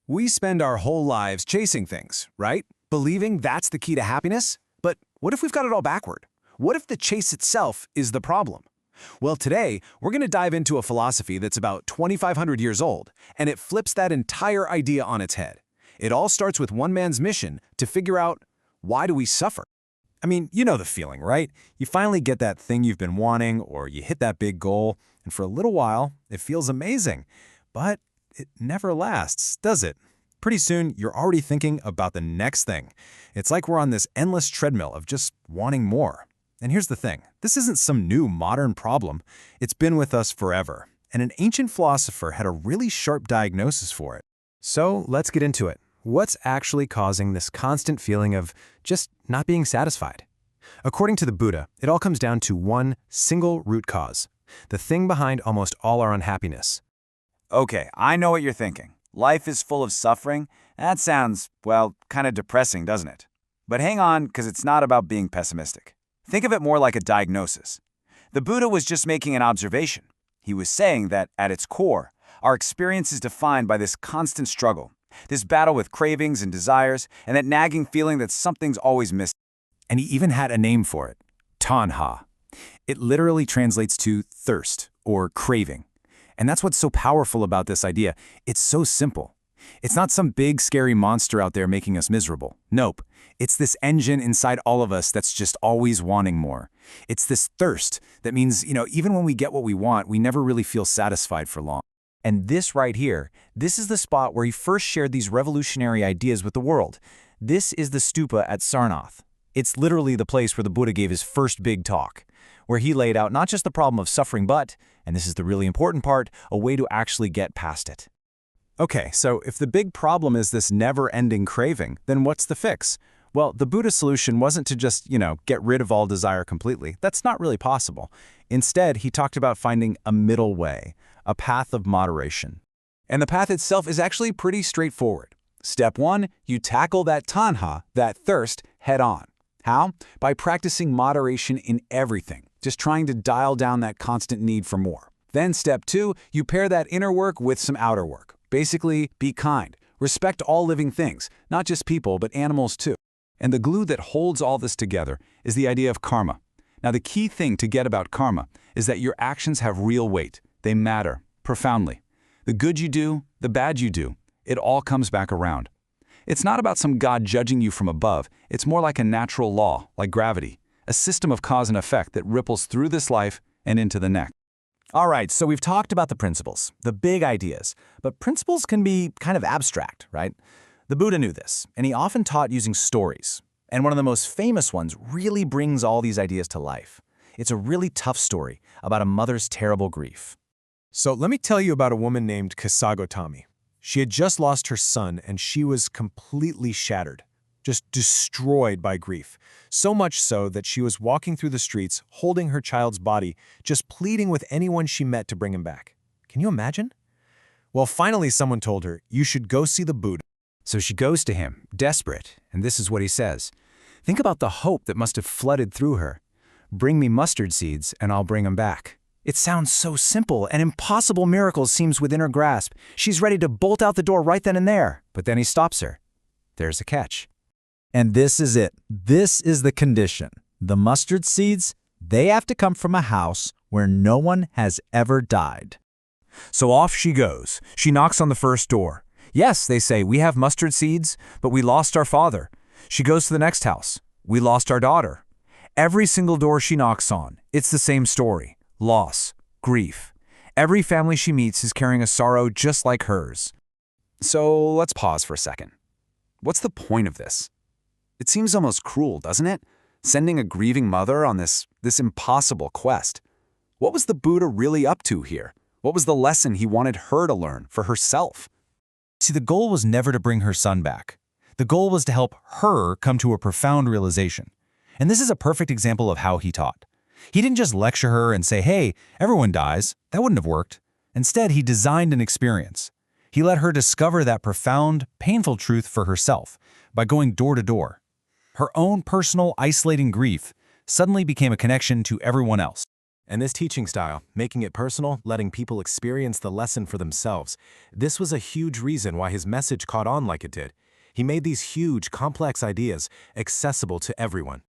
We spend our whole lives chasing things, right? Believing that's the key to happiness? But what if we've got it all backward? What if the chase itself is the problem? Well, today, we're going to dive into a philosophy that's about 2,500 years old, and it flips that entire idea on its head. It all starts with one man's mission to figure out, why do we suffer? I mean, you know the feeling, right? You finally get that thing you've been wanting, or you hit that big goal, and for a little while, it feels amazing. But it never lasts, does it? Pretty soon, you're already thinking about the next thing. It's like we're on this endless treadmill of just wanting more. And here's the thing, this isn't some new modern problem. It's been with us forever. And an ancient philosopher had a really sharp diagnosis for it. So let's get into it. What's actually causing this constant feeling of just not being satisfied? According to the Buddha, it all comes down to one single root cause, the thing behind almost all our unhappiness. Okay, I know what you're thinking. Life is full of suffering. That sounds, well, kind of depressing, doesn't it? But hang on, because it's not about being pessimistic. Think of it more like a diagnosis. The Buddha was just making an observation. He was saying that, at its core, our experience is defined by this constant struggle, this battle with cravings and desires, and that nagging feeling that something's always missing. And he even had a name for it, tanha. It literally translates to thirst or craving. And that's what's so powerful about this idea. It's so simple. It's not some big, scary monster out there making us miserable. Nope. It's this engine inside all of us that's just always wanting more. It's this thirst that means, even when we get what we want, we never really feel satisfied for long. And this right here, this is the spot where he first shared these revolutionary ideas with the world. This is the stupa at Sarnath. It's literally the place where the Buddha gave his first big talk, where he laid out not just the problem of suffering, but, and this is the really important part, a way to actually get past it. Okay, so if the big problem is this never-ending craving, then what's the fix? Well, the Buddha's solution wasn't to just, get rid of all desire completely. That's not really possible. Instead, he talked about finding a middle way, a path of moderation. And the path itself is actually pretty straightforward. Step 1, you tackle that tanha, that thirst, head on. How? By practicing moderation in everything, just trying to dial down that constant need for more. Then step 2, you pair that inner work with some outer work. Basically, be kind. Respect all living things, not just people, but animals too. And the glue that holds all this together is the idea of karma. Now, the key thing to get about karma is that your actions have real weight. They matter profoundly. The good you do, the bad you do, it all comes back around. It's not about some God judging you from above. It's more like a natural law, like gravity, a system of cause and effect that ripples through this life and into the next. All right, so we've talked about the principles, the big ideas, but principles can be kind of abstract, right? The Buddha knew this, and he often taught using stories. And one of the most famous ones really brings all these ideas to life. It's a really tough story about a mother's terrible grief. So let me tell you about a woman named Kisagotami. She had just lost her son, and she was completely shattered, just destroyed by grief. So much so that she was walking through the streets, holding her child's body, just pleading with anyone she met to bring him back. Can you imagine? Well, finally someone told her, you should go see the Buddha. So she goes to him, desperate, and this is what he says. Think about the hope that must have flooded through her. Bring me mustard seeds, and I'll bring them back. It sounds so simple, an impossible miracle seems within her grasp. She's ready to bolt out the door right then and there. But then he stops her. There's a catch. And this is it. This is the condition. The mustard seeds, they have to come from a house where no one has ever died. So off she goes. She knocks on the first door. Yes, they say, we have mustard seeds, but we lost our father. She goes to the next house. We lost our daughter. Every single door she knocks on, it's the same story. Loss, grief. Every family she meets is carrying a sorrow just like hers. So let's pause for a second. What's the point of this? It seems almost cruel, doesn't it? Sending a grieving mother on this impossible quest. What was the Buddha really up to here? What was the lesson he wanted her to learn for herself? See, the goal was never to bring her son back. The goal was to help her come to a profound realization. And this is a perfect example of how he taught. He didn't just lecture her and say, hey, everyone dies. That wouldn't have worked. Instead, he designed an experience. He let her discover that profound, painful truth for herself by going door to door. Her own personal, isolating grief suddenly became a connection to everyone else. And this teaching style, making it personal, letting people experience the lesson for themselves, this was a huge reason why his message caught on like it did. He made these huge, complex ideas accessible to everyone.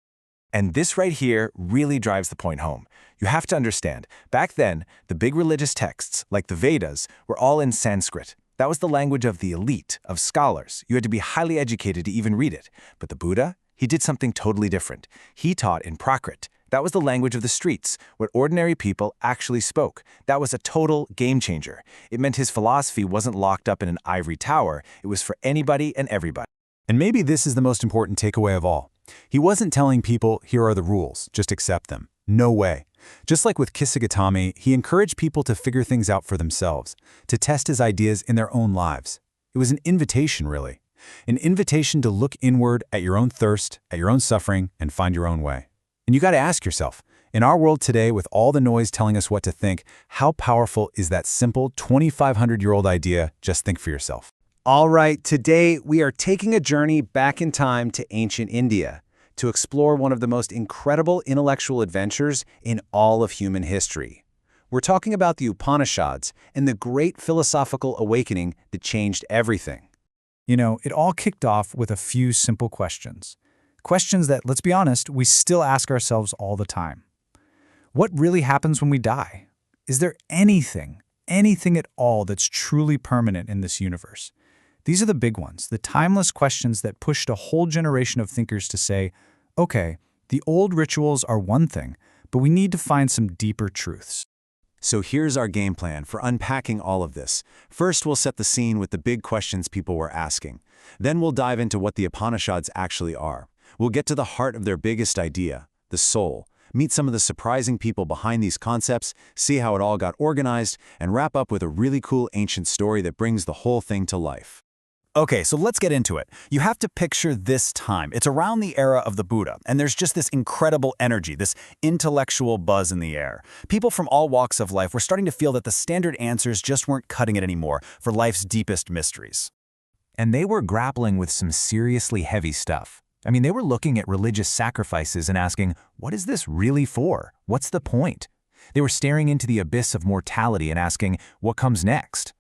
And this right here really drives the point home. You have to understand, back then, the big religious texts, like the Vedas, were all in Sanskrit. That was the language of the elite, of scholars. You had to be highly educated to even read it. But the Buddha, he did something totally different. He taught in Prakrit. That was the language of the streets, what ordinary people actually spoke. That was a total game changer. It meant his philosophy wasn't locked up in an ivory tower. It was for anybody and everybody. And maybe this is the most important takeaway of all. He wasn't telling people, here are the rules, just accept them. No way. Just like with Kisagotami, he encouraged people to figure things out for themselves, to test his ideas in their own lives. It was an invitation, really. An invitation to look inward at your own thirst, at your own suffering, and find your own way. And you got to ask yourself, in our world today with all the noise telling us what to think, how powerful is that simple 2,500-year-old idea, just think for yourself? All right, today we are taking a journey back in time to ancient India to explore one of the most incredible intellectual adventures in all of human history. We're talking about the Upanishads and the great philosophical awakening that changed everything. You know, it all kicked off with a few simple questions. Questions that, let's be honest, we still ask ourselves all the time. What really happens when we die? Is there anything at all that's truly permanent in this universe? These are the big ones, the timeless questions that pushed a whole generation of thinkers to say, okay, the old rituals are one thing, but we need to find some deeper truths. So here's our game plan for unpacking all of this. First, we'll set the scene with the big questions people were asking. Then we'll dive into what the Upanishads actually are. We'll get to the heart of their biggest idea, the soul, meet some of the surprising people behind these concepts, see how it all got organized, and wrap up with a really cool ancient story that brings the whole thing to life. Okay, so let's get into it. You have to picture this time. It's around the era of the Buddha, and there's just this incredible energy, this intellectual buzz in the air. People from all walks of life were starting to feel that the standard answers just weren't cutting it anymore for life's deepest mysteries. And they were grappling with some seriously heavy stuff. I mean, they were looking at religious sacrifices and asking, what is this really for? What's the point? They were staring into the abyss of mortality and asking, what comes next?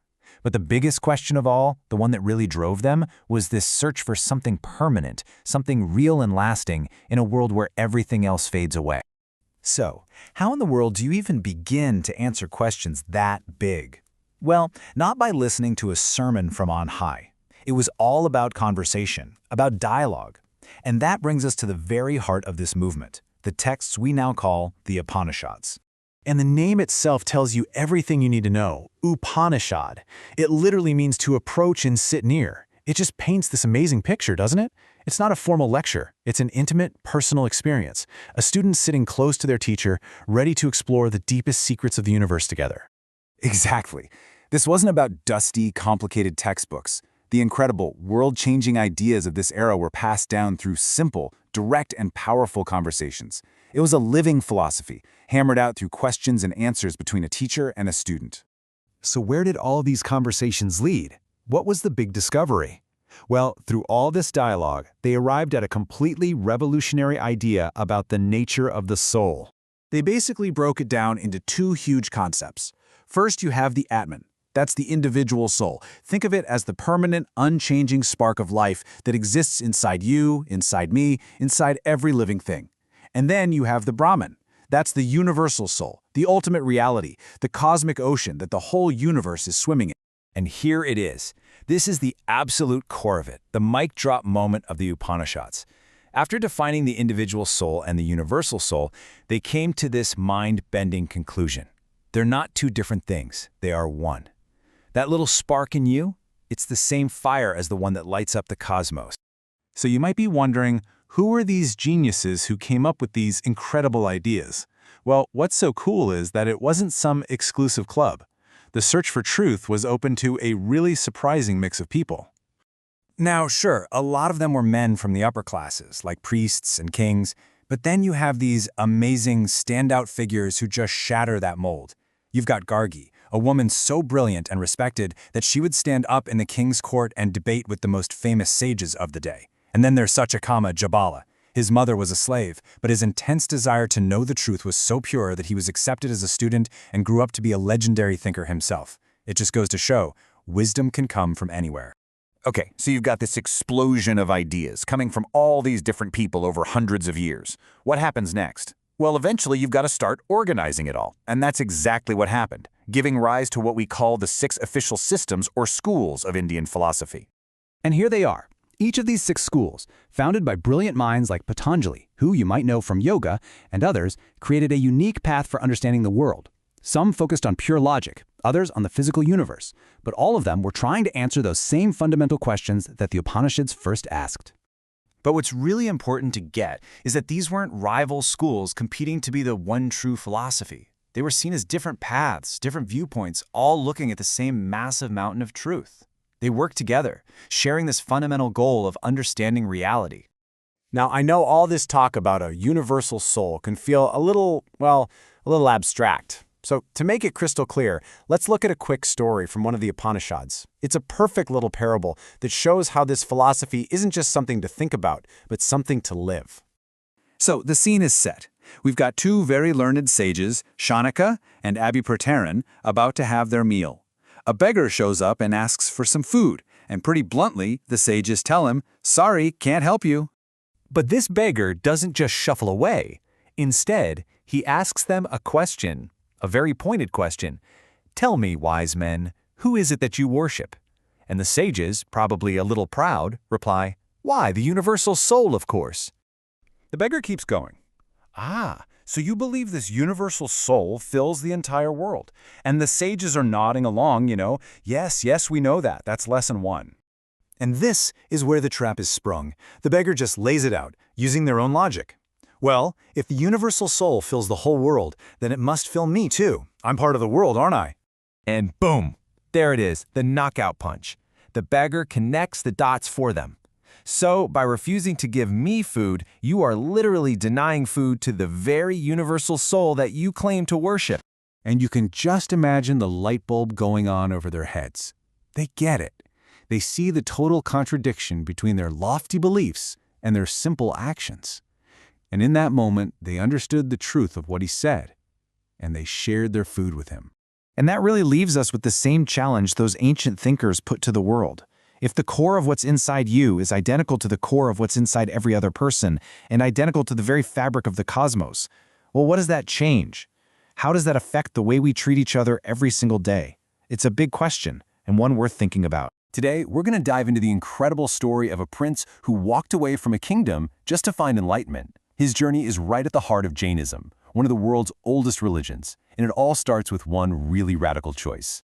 But the biggest question of all, the one that really drove them, was this search for something permanent, something real and lasting in a world where everything else fades away. So, how in the world do you even begin to answer questions that big? Well, not by listening to a sermon from on high. It was all about conversation, about dialogue. And that brings us to the very heart of this movement, the texts we now call the Upanishads. And the name itself tells you everything you need to know, Upanishad. It literally means to approach and sit near. It just paints this amazing picture, doesn't it? It's not a formal lecture. It's an intimate, personal experience. A student sitting close to their teacher, ready to explore the deepest secrets of the universe together. Exactly. This wasn't about dusty, complicated textbooks. The incredible, world-changing ideas of this era were passed down through simple, direct, and powerful conversations. It was a living philosophy, hammered out through questions and answers between a teacher and a student. So where did all these conversations lead? What was the big discovery? Well, through all this dialogue, they arrived at a completely revolutionary idea about the nature of the soul. They basically broke it down into two huge concepts. First, you have the atman. That's the individual soul. Think of it as the permanent, unchanging spark of life that exists inside you, inside me, inside every living thing. And then you have the brahman. That's the universal soul, the ultimate reality, the cosmic ocean that the whole universe is swimming in. And here it is. This is the absolute core of it, the mic drop moment of the Upanishads. After defining the individual soul and the universal soul, they came to this mind-bending conclusion. They're not two different things, they are one. That little spark in you, it's the same fire as the one that lights up the cosmos. So you might be wondering, who are these geniuses who came up with these incredible ideas? Well, what's so cool is that it wasn't some exclusive club. The search for truth was open to a really surprising mix of people. Now, sure, a lot of them were men from the upper classes, like priests and kings, but then you have these amazing standout figures who just shatter that mold. You've got Gargi, a woman so brilliant and respected that she would stand up in the king's court and debate with the most famous sages of the day. And then there's Satyakama Jabala. His mother was a slave, but his intense desire to know the truth was so pure that he was accepted as a student and grew up to be a legendary thinker himself. It just goes to show, wisdom can come from anywhere. Okay, so you've got this explosion of ideas coming from all these different people over hundreds of years. What happens next? Well, eventually you've got to start organizing it all. And that's exactly what happened, giving rise to what we call the 6 official systems or schools of Indian philosophy. And here they are. Each of these 6 schools, founded by brilliant minds like Patanjali, who you might know from yoga, and others, created a unique path for understanding the world. Some focused on pure logic, others on the physical universe, but all of them were trying to answer those same fundamental questions that the Upanishads first asked. But what's really important to get is that these weren't rival schools competing to be the one true philosophy. They were seen as different paths, different viewpoints, all looking at the same massive mountain of truth. They worked together, sharing this fundamental goal of understanding reality. Now, I know all this talk about a universal soul can feel a little abstract. So to make it crystal clear, let's look at a quick story from one of the Upanishads. It's a perfect little parable that shows how this philosophy isn't just something to think about, but something to live. So the scene is set. We've got 2 very learned sages, Shanaka and Abhiprataran, about to have their meal. A beggar shows up and asks for some food, and pretty bluntly, the sages tell him, "Sorry, can't help you." But this beggar doesn't just shuffle away. Instead, he asks them a question, a very pointed question. "Tell me, wise men, who is it that you worship?" And the sages, probably a little proud, reply, "Why, the universal soul, of course." The beggar keeps going. So you believe this universal soul fills the entire world. And the sages are nodding along, yes, we know that. That's lesson 1. And this is where the trap is sprung. The beggar just lays it out, using their own logic. Well, if the universal soul fills the whole world, then it must fill me too. I'm part of the world, aren't I? And boom, there it is, the knockout punch. The beggar connects the dots for them. So, by refusing to give me food, you are literally denying food to the very universal soul that you claim to worship. And you can just imagine the light bulb going on over their heads. They get it. They see the total contradiction between their lofty beliefs and their simple actions. And in that moment, they understood the truth of what he said, and they shared their food with him. And that really leaves us with the same challenge those ancient thinkers put to the world. If the core of what's inside you is identical to the core of what's inside every other person, and identical to the very fabric of the cosmos, well, what does that change? How does that affect the way we treat each other every single day? It's a big question, and one worth thinking about. Today, we're going to dive into the incredible story of a prince who walked away from a kingdom just to find enlightenment. His journey is right at the heart of Jainism, one of the world's oldest religions, and it all starts with one really radical choice.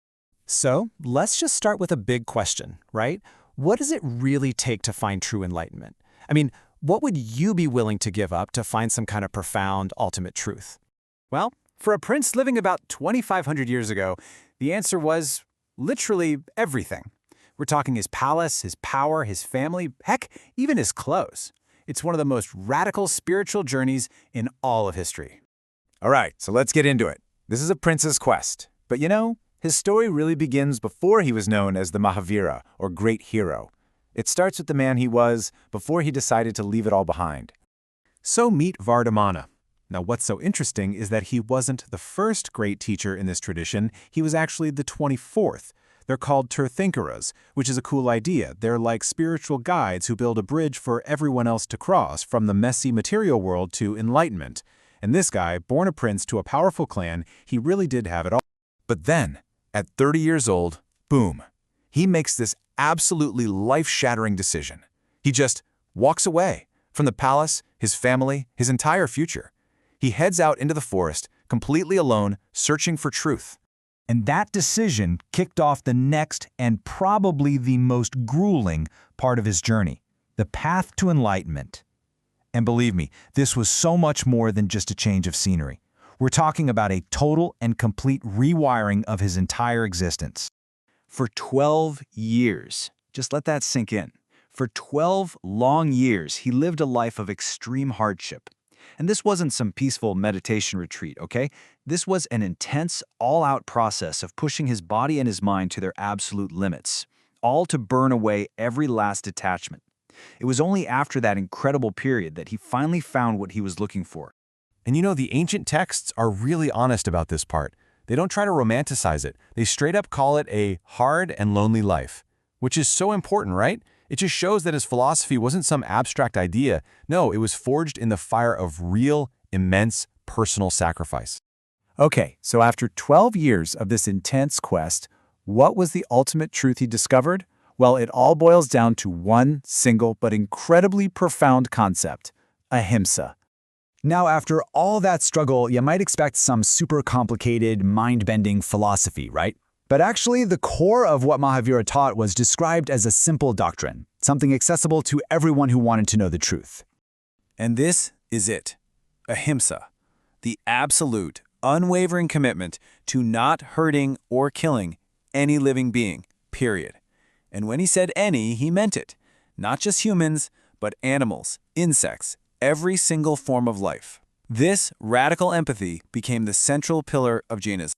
So, let's just start with a big question, right? What does it really take to find true enlightenment? I mean, what would you be willing to give up to find some kind of profound, ultimate truth? Well, for a prince living about 2,500 years ago, the answer was literally everything. We're talking his palace, his power, his family, heck, even his clothes. It's one of the most radical spiritual journeys in all of history. All right, so let's get into it. This is a prince's quest. But his story really begins before he was known as the Mahavira, or Great Hero. It starts with the man he was before he decided to leave it all behind. So meet Vardhamana. Now what's so interesting is that he wasn't the first great teacher in this tradition, he was actually the 24th. They're called Tirthankaras, which is a cool idea. They're like spiritual guides who build a bridge for everyone else to cross from the messy material world to enlightenment. And this guy, born a prince to a powerful clan, he really did have it all. But then, at 30 years old, boom, he makes this absolutely life-shattering decision. He just walks away from the palace, his family, his entire future. He heads out into the forest, completely alone, searching for truth. And that decision kicked off the next and probably the most grueling part of his journey, the path to enlightenment. And believe me, this was so much more than just a change of scenery. We're talking about a total and complete rewiring of his entire existence. For 12 years, just let that sink in. For 12 long years, he lived a life of extreme hardship. And this wasn't some peaceful meditation retreat, okay? This was an intense, all-out process of pushing his body and his mind to their absolute limits, all to burn away every last attachment. It was only after that incredible period that he finally found what he was looking for. And the ancient texts are really honest about this part. They don't try to romanticize it. They straight up call it a hard and lonely life, which is so important, right? It just shows that his philosophy wasn't some abstract idea. No, it was forged in the fire of real, immense personal sacrifice. Okay, so after 12 years of this intense quest, what was the ultimate truth he discovered? Well, it all boils down to one single but incredibly profound concept: ahimsa. Now, after all that struggle, you might expect some super complicated, mind-bending philosophy, right? But actually, the core of what Mahavira taught was described as a simple doctrine, something accessible to everyone who wanted to know the truth. And this is it. Ahimsa. The absolute, unwavering commitment to not hurting or killing any living being, period. And when he said any, he meant it. Not just humans, but animals, insects, every single form of life. This radical empathy became the central pillar of Jainism.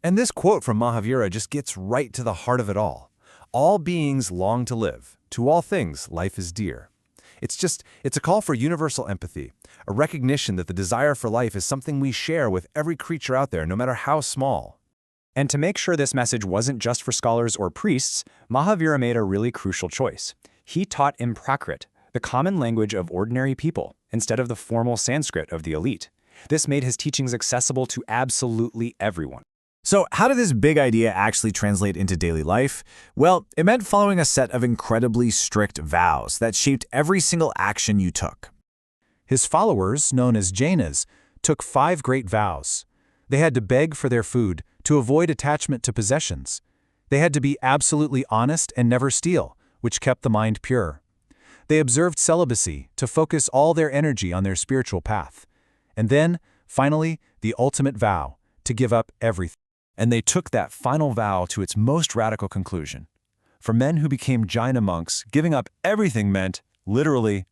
And this quote from Mahavira just gets right to the heart of it all. All beings long to live. To all things, life is dear. It's a call for universal empathy, a recognition that the desire for life is something we share with every creature out there, no matter how small. And to make sure this message wasn't just for scholars or priests, Mahavira made a really crucial choice. He taught in Prakrit, the common language of ordinary people, instead of the formal Sanskrit of the elite. This made his teachings accessible to absolutely everyone. So how did this big idea actually translate into daily life? Well, it meant following a set of incredibly strict vows that shaped every single action you took. His followers, known as Jainas, took 5 great vows. They had to beg for their food, to avoid attachment to possessions. They had to be absolutely honest and never steal, which kept the mind pure. They observed celibacy to focus all their energy on their spiritual path. And then, finally, the ultimate vow, to give up everything. And they took that final vow to its most radical conclusion. For men who became Jaina monks, giving up everything meant, literally,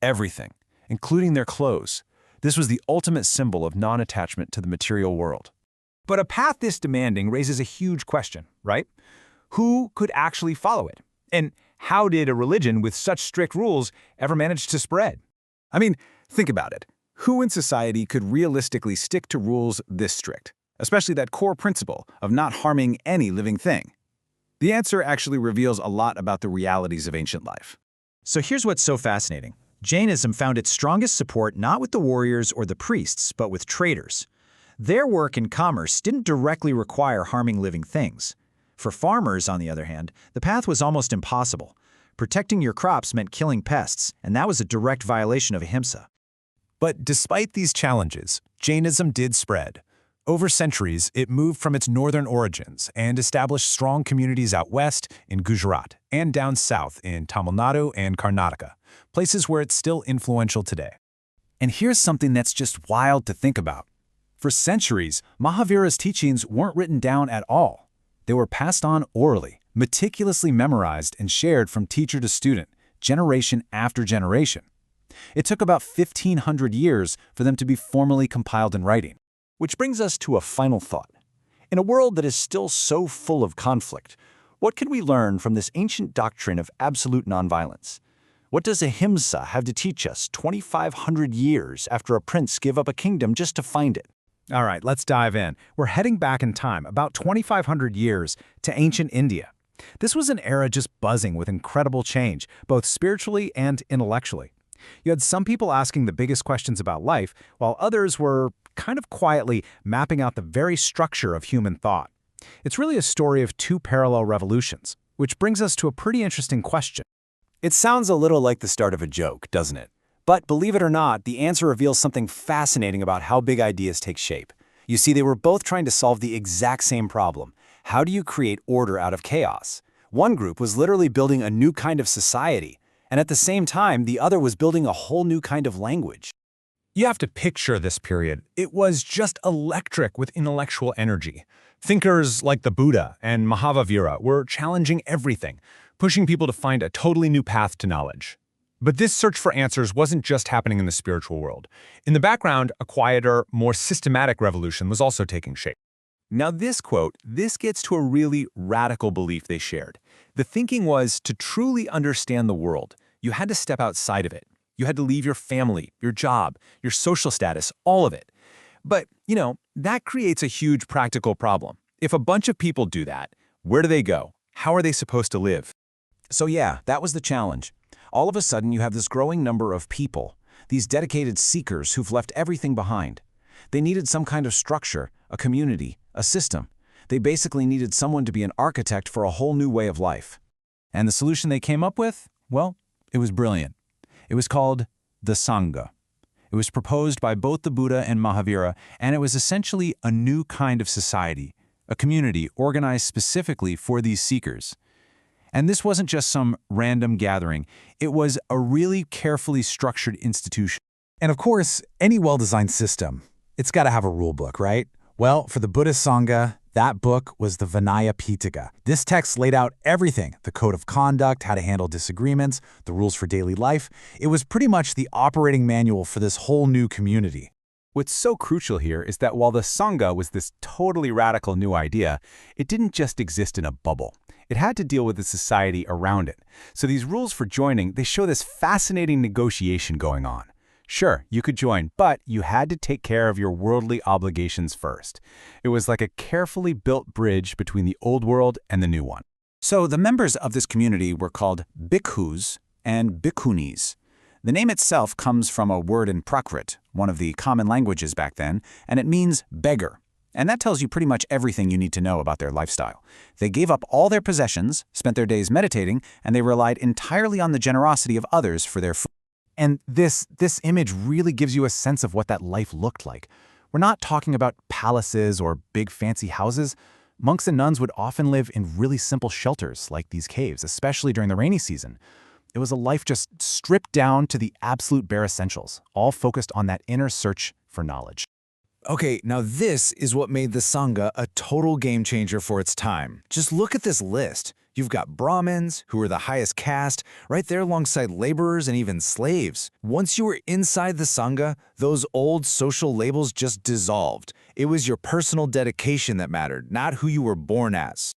everything, including their clothes. This was the ultimate symbol of non-attachment to the material world. But a path this demanding raises a huge question, right? Who could actually follow it? And how did a religion with such strict rules ever manage to spread? I mean, think about it. Who in society could realistically stick to rules this strict, especially that core principle of not harming any living thing? The answer actually reveals a lot about the realities of ancient life. So here's what's so fascinating. Jainism found its strongest support not with the warriors or the priests, but with traders. Their work in commerce didn't directly require harming living things. For farmers, on the other hand, the path was almost impossible. Protecting your crops meant killing pests, and that was a direct violation of ahimsa. But despite these challenges, Jainism did spread. Over centuries, it moved from its northern origins and established strong communities out west in Gujarat and down south in Tamil Nadu and Karnataka, places where it's still influential today. And here's something that's just wild to think about. For centuries, Mahavira's teachings weren't written down at all. They were passed on orally, meticulously memorized and shared from teacher to student, generation after generation. It took about 1,500 years for them to be formally compiled in writing. Which brings us to a final thought. In a world that is still so full of conflict, what can we learn from this ancient doctrine of absolute nonviolence? What does ahimsa have to teach us 2,500 years after a prince gave up a kingdom just to find it? All right, let's dive in. We're heading back in time, about 2,500 years, to ancient India. This was an era just buzzing with incredible change, both spiritually and intellectually. You had some people asking the biggest questions about life, while others were kind of quietly mapping out the very structure of human thought. It's really a story of 2 parallel revolutions, which brings us to a pretty interesting question. It sounds a little like the start of a joke, doesn't it? But believe it or not, the answer reveals something fascinating about how big ideas take shape. You see, they were both trying to solve the exact same problem. How do you create order out of chaos? One group was literally building a new kind of society, and at the same time, the other was building a whole new kind of language. You have to picture this period. It was just electric with intellectual energy. Thinkers like the Buddha and Mahavira were challenging everything, pushing people to find a totally new path to knowledge. But this search for answers wasn't just happening in the spiritual world. In the background, a quieter, more systematic revolution was also taking shape. Now this gets to a really radical belief they shared. The thinking was to truly understand the world, You had to step outside of it. You had to leave your family, your job, your social status, all of it. But, that creates a huge practical problem. If a bunch of people do that, where do they go? How are they supposed to live? So yeah, that was the challenge. All of a sudden, you have this growing number of people, these dedicated seekers who've left everything behind. They needed some kind of structure, a community, a system. They basically needed someone to be an architect for a whole new way of life. And the solution they came up with? Well, it was brilliant. It was called the Sangha. It was proposed by both the Buddha and Mahavira, and it was essentially a new kind of society, a community organized specifically for these seekers. And this wasn't just some random gathering. It was a really carefully structured institution. And of course, any well-designed system, it's got to have a rule book, right? Well, for the Buddhist Sangha, that book was the Vinaya Pitaka. This text laid out everything, the code of conduct, how to handle disagreements, the rules for daily life. It was pretty much the operating manual for this whole new community. What's so crucial here is that while the Sangha was this totally radical new idea, it didn't just exist in a bubble. It had to deal with the society around it. So these rules for joining, they show this fascinating negotiation going on. Sure, you could join, but you had to take care of your worldly obligations first. It was like a carefully built bridge between the old world and the new one. So the members of this community were called bhikkhus and bhikkhunis. The name itself comes from a word in Prakrit, one of the common languages back then, and it means beggar. And that tells you pretty much everything you need to know about their lifestyle. They gave up all their possessions, spent their days meditating, and they relied entirely on the generosity of others for their food. And this image really gives you a sense of what that life looked like. We're not talking about palaces or big fancy houses. Monks and nuns would often live in really simple shelters like these caves, especially during the rainy season. It was a life just stripped down to the absolute bare essentials, all focused on that inner search for knowledge. Okay, now this is what made the Sangha a total game changer for its time. Just look at this list. You've got Brahmins, who are the highest caste, right there alongside laborers and even slaves. Once you were inside the Sangha, those old social labels just dissolved. It was your personal dedication that mattered, not who you were born as.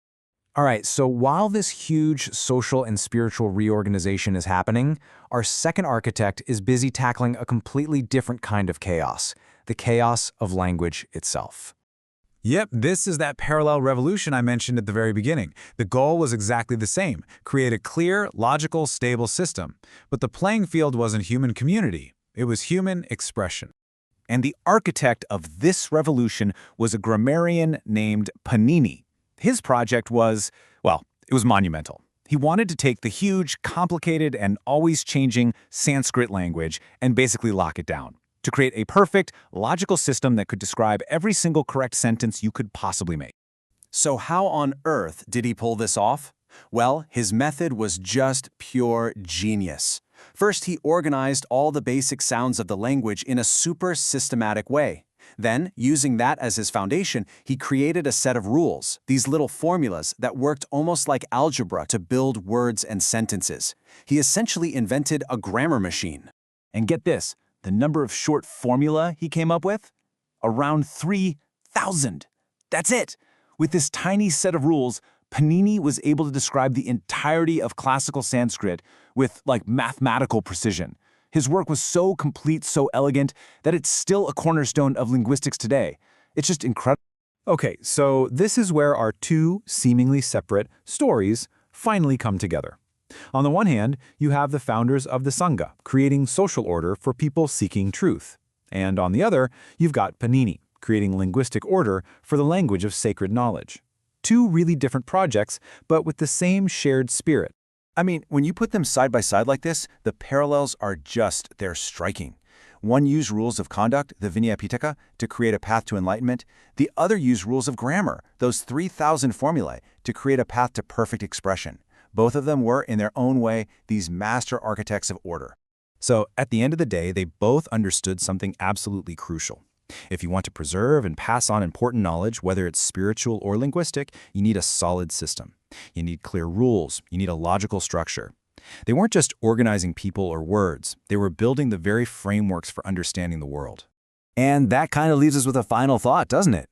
All right, so while this huge social and spiritual reorganization is happening, our second architect is busy tackling a completely different kind of chaos, the chaos of language itself. Yep, this is that parallel revolution I mentioned at the very beginning. The goal was exactly the same: create a clear, logical, stable system. But the playing field wasn't human community. It was human expression. And the architect of this revolution was a grammarian named Panini. His project was, well, it was monumental. He wanted to take the huge, complicated, and always changing Sanskrit language and basically lock it down, to create a perfect, logical system that could describe every single correct sentence you could possibly make. So how on earth did he pull this off? Well, his method was just pure genius. First, he organized all the basic sounds of the language in a super systematic way. Then, using that as his foundation, he created a set of rules, these little formulas that worked almost like algebra to build words and sentences. He essentially invented a grammar machine. And get this, the number of short formula he came up with? Around 3,000. That's it! With this tiny set of rules, Panini was able to describe the entirety of classical Sanskrit with, mathematical precision. His work was so complete, so elegant, that it's still a cornerstone of linguistics today. It's just incredible. Okay, so this is where our two seemingly separate stories finally come together. On the one hand, you have the founders of the Sangha, creating social order for people seeking truth. And on the other, you've got Panini, creating linguistic order for the language of sacred knowledge. Two really different projects, but with the same shared spirit. I mean, when you put them side by side like this, the parallels are they're striking. One used rules of conduct, the Vinaya Pitaka, to create a path to enlightenment. The other used rules of grammar, those 3,000 formulae, to create a path to perfect expression. Both of them were, in their own way, these master architects of order. So, at the end of the day, they both understood something absolutely crucial. If you want to preserve and pass on important knowledge, whether it's spiritual or linguistic, you need a solid system. You need clear rules. You need a logical structure. They weren't just organizing people or words. They were building the very frameworks for understanding the world. And that kind of leaves us with a final thought, doesn't it?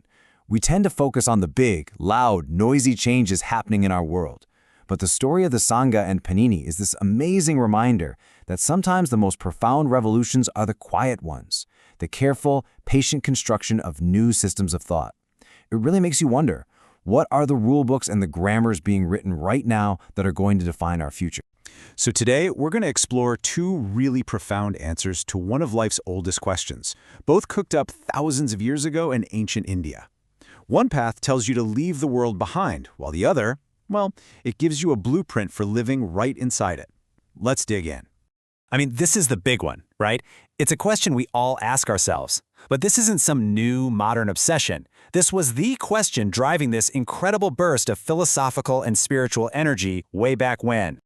We tend to focus on the big, loud, noisy changes happening in our world. But the story of the Sangha and Panini is this amazing reminder that sometimes the most profound revolutions are the quiet ones, the careful, patient construction of new systems of thought. It really makes you wonder, what are the rule books and the grammars being written right now that are going to define our future? So today, we're going to explore two really profound answers to one of life's oldest questions, both cooked up thousands of years ago in ancient India. One path tells you to leave the world behind, while the other, well, it gives you a blueprint for living right inside it. Let's dig in. I mean, this is the big one, right? It's a question we all ask ourselves. But this isn't some new, modern obsession. This was the question driving this incredible burst of philosophical and spiritual energy way back when.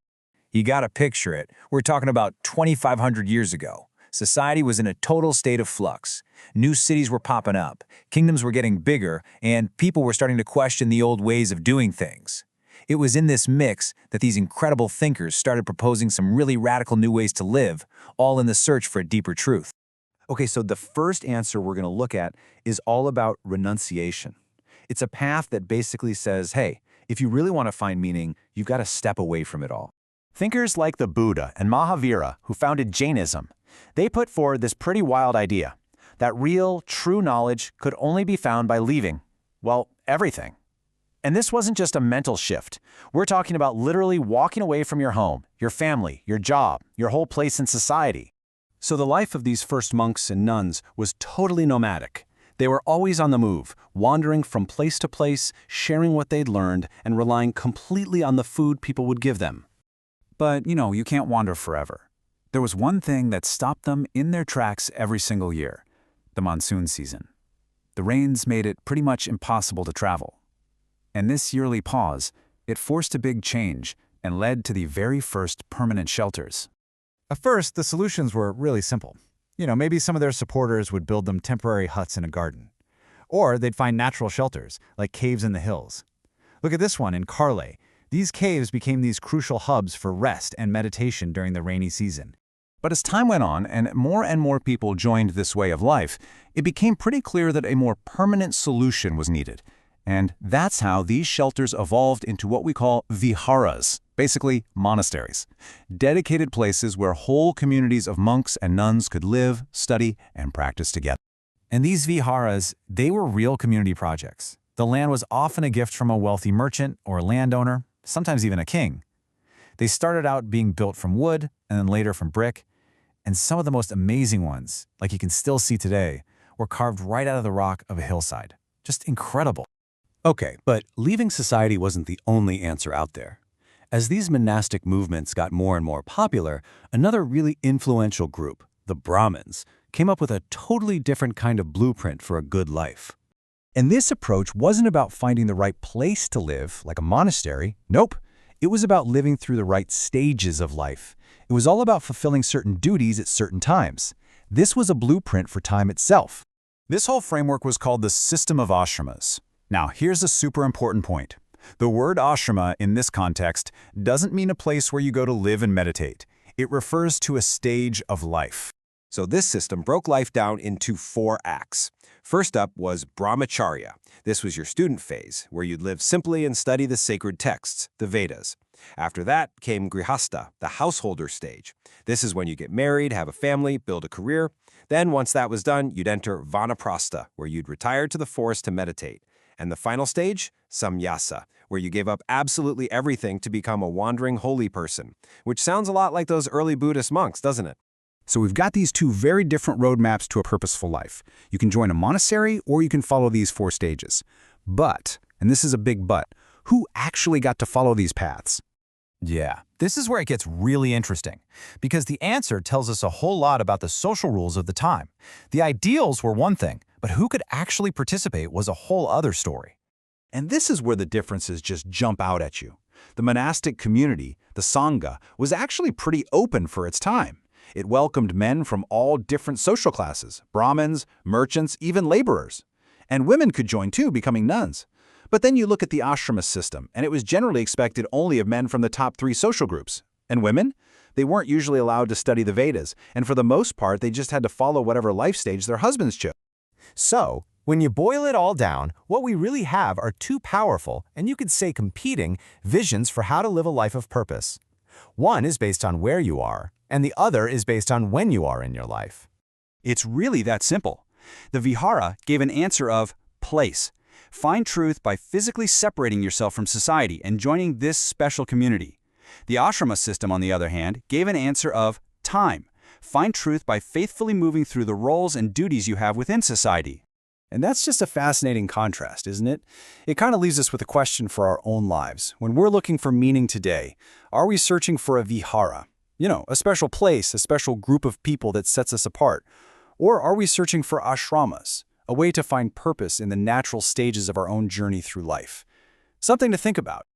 You gotta picture it. We're talking about 2,500 years ago. Society was in a total state of flux. New cities were popping up, kingdoms were getting bigger, and people were starting to question the old ways of doing things. It was in this mix that these incredible thinkers started proposing some really radical new ways to live, all in the search for a deeper truth. Okay, so the first answer we're going to look at is all about renunciation. It's a path that basically says, hey, if you really want to find meaning, you've got to step away from it all. Thinkers like the Buddha and Mahavira, who founded Jainism, they put forward this pretty wild idea that real, true knowledge could only be found by leaving, well, everything. And this wasn't just a mental shift. We're talking about literally walking away from your home, your family, your job, your whole place in society. So the life of these first monks and nuns was totally nomadic. They were always on the move, wandering from place to place, sharing what they'd learned, and relying completely on the food people would give them. But, you can't wander forever. There was one thing that stopped them in their tracks every single year: the monsoon season. The rains made it pretty much impossible to travel. And this yearly pause, it forced a big change and led to the very first permanent shelters. At first, the solutions were really simple. Maybe some of their supporters would build them temporary huts in a garden. Or they'd find natural shelters, like caves in the hills. Look at this one in Karle. These caves became these crucial hubs for rest and meditation during the rainy season. But as time went on and more people joined this way of life, it became pretty clear that a more permanent solution was needed. And that's how these shelters evolved into what we call viharas, basically monasteries, dedicated places where whole communities of monks and nuns could live, study, and practice together. And these viharas, they were real community projects. The land was often a gift from a wealthy merchant or a landowner, sometimes even a king. They started out being built from wood and then later from brick, and some of the most amazing ones, like you can still see today, were carved right out of the rock of a hillside. Just incredible. Okay, but leaving society wasn't the only answer out there. As these monastic movements got more and more popular, another really influential group, the Brahmins, came up with a totally different kind of blueprint for a good life. And this approach wasn't about finding the right place to live, like a monastery. Nope. It was about living through the right stages of life. It was all about fulfilling certain duties at certain times. This was a blueprint for time itself. This whole framework was called the system of ashramas. Now, here's a super important point. The word ashrama in this context doesn't mean a place where you go to live and meditate. It refers to a stage of life. So this system broke life down into 4 acts. First up was brahmacharya. This was your student phase, where you'd live simply and study the sacred texts, the Vedas. After that came grihastha, the householder stage. This is when you get married, have a family, build a career. Then once that was done, you'd enter vanaprastha, where you'd retire to the forest to meditate. And the final stage, samyasa, where you gave up absolutely everything to become a wandering holy person, which sounds a lot like those early Buddhist monks, doesn't it? So we've got these two very different roadmaps to a purposeful life. You can join a monastery or you can follow these 4 stages. But, and this is a big but, who actually got to follow these paths? Yeah, this is where it gets really interesting, because the answer tells us a whole lot about the social rules of the time. The ideals were one thing, but who could actually participate was a whole other story. And this is where the differences just jump out at you. The monastic community, the Sangha, was actually pretty open for its time. It welcomed men from all different social classes, Brahmins, merchants, even laborers. And women could join too, becoming nuns. But then you look at the ashrama system, and it was generally expected only of men from the top 3 social groups. And women? They weren't usually allowed to study the Vedas, and for the most part, they just had to follow whatever life stage their husbands chose. So, When you boil it all down, what we really have are two powerful, and you could say competing, visions for how to live a life of purpose. One is based on where you are, and the other is based on when you are in your life. It's really that simple. The Vihara gave an answer of place. Find truth by physically separating yourself from society and joining this special community. The ashrama system, on the other hand, gave an answer of time. Find truth by faithfully moving through the roles and duties you have within society. And that's just a fascinating contrast, isn't it? It kind of leaves us with a question for our own lives. When we're looking for meaning today, are we searching for a vihara? You know, a special place, a special group of people that sets us apart? Or are we searching for ashramas, a way to find purpose in the natural stages of our own journey through life? Something to think about.